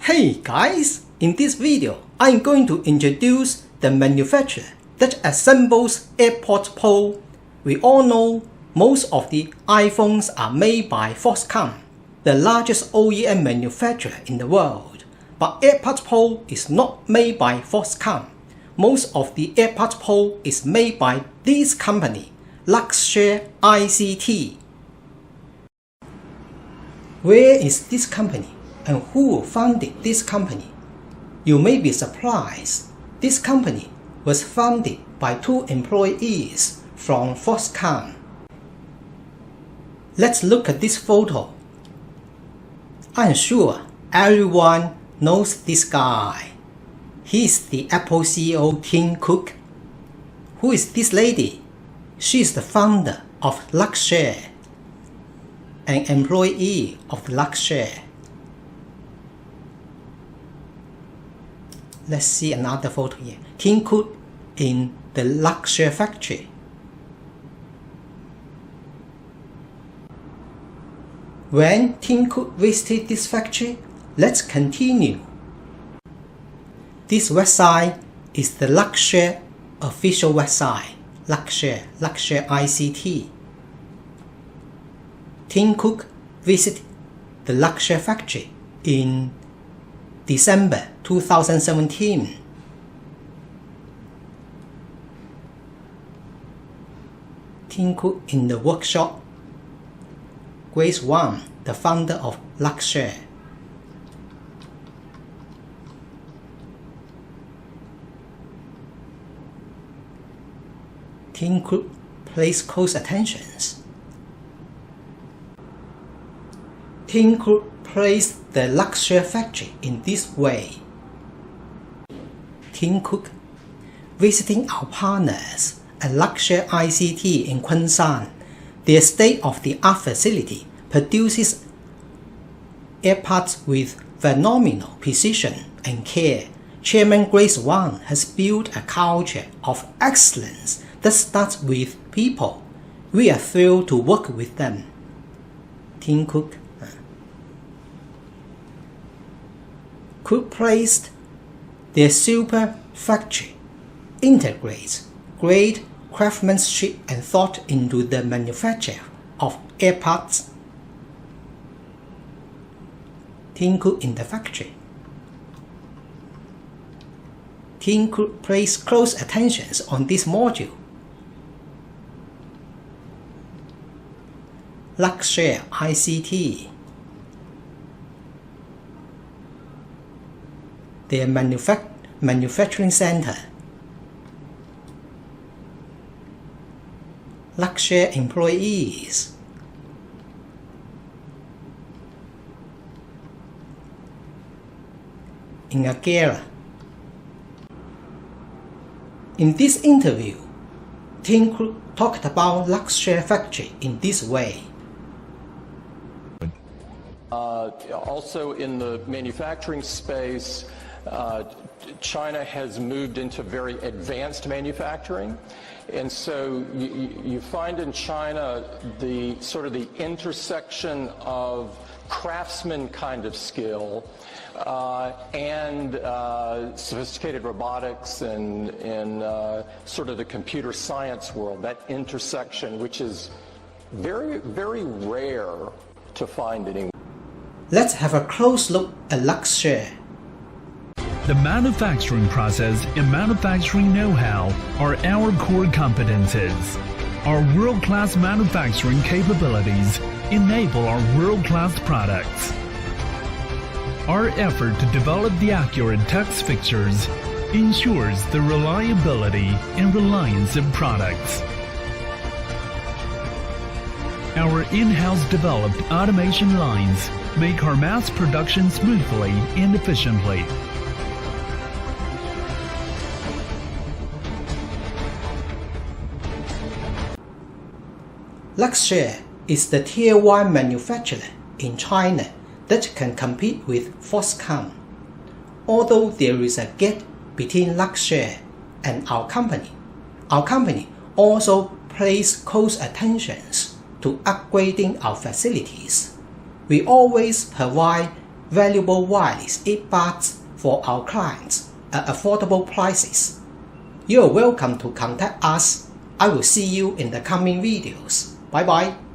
Hey guys, in this video, I'm going to introduce the manufacturer that assembles AirPods Pro. We all know most of the iPhones are made by Foxconn, the largest OEM manufacturer in the world. But AirPods Pro is not made by Foxconn. Most of the AirPods Pro is made by this company, Luxshare ICT. Where is this company and who founded this company? You may be surprised. This company was founded by two employees from Foxconn. Let's look at this photo. I'm sure everyone knows this guy. He's the Apple CEO Tim Cook. Who is this lady? She's the founder of Luxshare, an employee of Luxshare. Let's see another photo here. Tim Cook in the Luxshare factory. When Tim Cook visited this factory, let's continue. This website is the Luxshare official website. Luxshare ICT. Tim Cook visited the Luxshare factory in December 2017. Tim Cook in the workshop. Wang, the founder of Luxshare. Tim Cook pays close attention. Tim Cook placed the Luxshare factory in this way. Tim Cook visiting our partners at Luxshare ICT in Kunshan. Their state-of-the-art facility produces AirPods with phenomenal precision and care. Chairman Wang has built a culture of excellence that starts with people. We are thrilled to work with them. Tim Cook. Cook placed their super factory integrates great craftsmanship and thought into the manufacture of AirPods. Tim Cook in the factory. Tim Cook placed close attention on this module. Luxshare ICT. Their manufacturing center. Luxshare employees. In a gala. In this interview, Tim Cook talked about Luxshare factory in this way. Also in the manufacturing space, China has moved into very advanced manufacturing, and so you find in China the sort of the intersection of craftsman kind of skill and sophisticated robotics and sort of the computer science world, that intersection, which is very, very rare to find anywhere. Let's have a close look at Luxshare. The manufacturing process and manufacturing know-how are our core competences. Our world-class manufacturing capabilities enable our world-class products. Our effort to develop the accurate text fixtures ensures the reliability and reliance of products. Our in-house developed automation lines make our mass production smoothly and efficiently. Luxshare is the Tier 1 manufacturer in China that can compete with Foxconn. Although there is a gap between Luxshare and our company also pays close attention to upgrading our facilities. We always provide valuable wireless earbuds for our clients at affordable prices. You are welcome to contact us. I will see you in the coming videos. Bye bye.